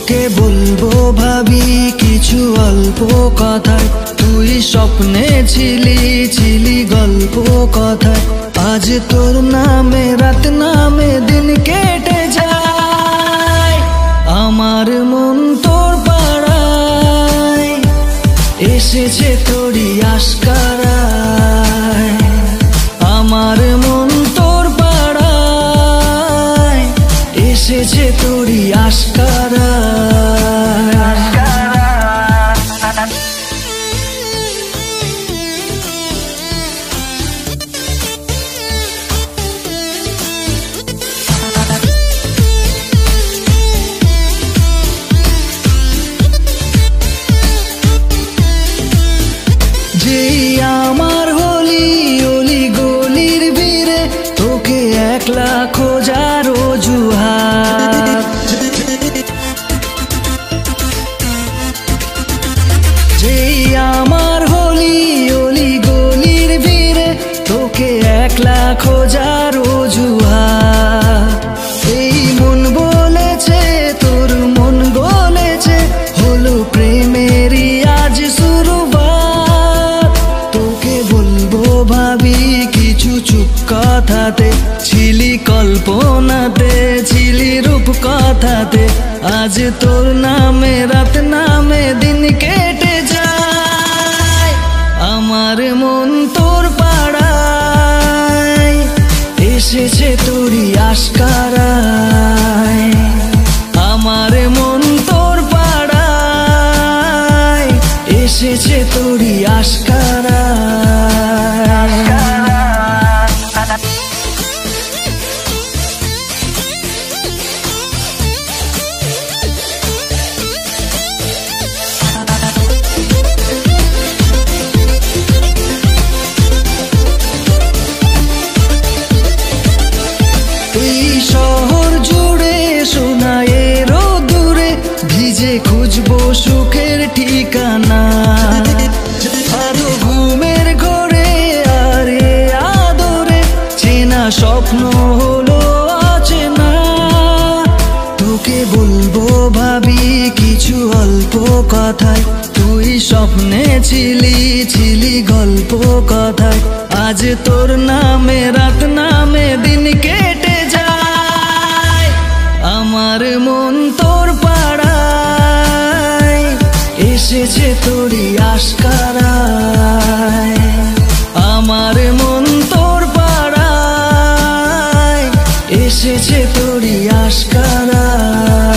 তোকে বলবো ভাবি কিছু অল্প কথায়, তুই স্বপ্নে ছিলি গল্প কথায়। আজ তোর নামে রাত নামে দিন কেটে যায়, আমার মন তোর পাড়ায় এসেছে তোরই আশকারায়। আমার মন তোর পাড়ায় এসেছে তোরই আশকারায়। যেই আমার হলি অলি গলির ভিড়ে, তোকে একলা খোঁজার অজুহাত। যেই আমার হলি অলি গলির ভিড়ে, তোকে একলা খোঁজার অজুহাত। এই মন বলেছে তোর মন গলেছে, হলো প্রেমেরই আজ শুরুবাত। তোকে বলবো ভাবি কিছু চুপ কথাতে, ছিলি কল্পনাতে ছিলি রূপ কথাতে। আজ তোর নামে রাত নামে দিন কেটে যায়, আমার মন তোর পাড়ায় এসেছে তোরই আশকারায়। আমার মন তোর পাড়ায় এসেছে তোরই আশকারায়। এই শহর জুড়ে শোনায় রোদুরে, ভিজে খুঁজবো সুখের ঠিকানা। আরো ঘুমের ঘরে আরে আদরে, চেনা স্বপ্ন হলো অচেনা। তোকে বলবো ভাবি কিছু অল্প কথায়, তুই স্বপ্নে ছিলি গল্প কথায়। আজ তোর নামে রাত নামে দিন কেটে যায়, আমার মন তোর পাড়ায় এসেছে তোরই আশকারায়। আমার মন তোর পাড়ায় এসেছে তোরই আশকারায়।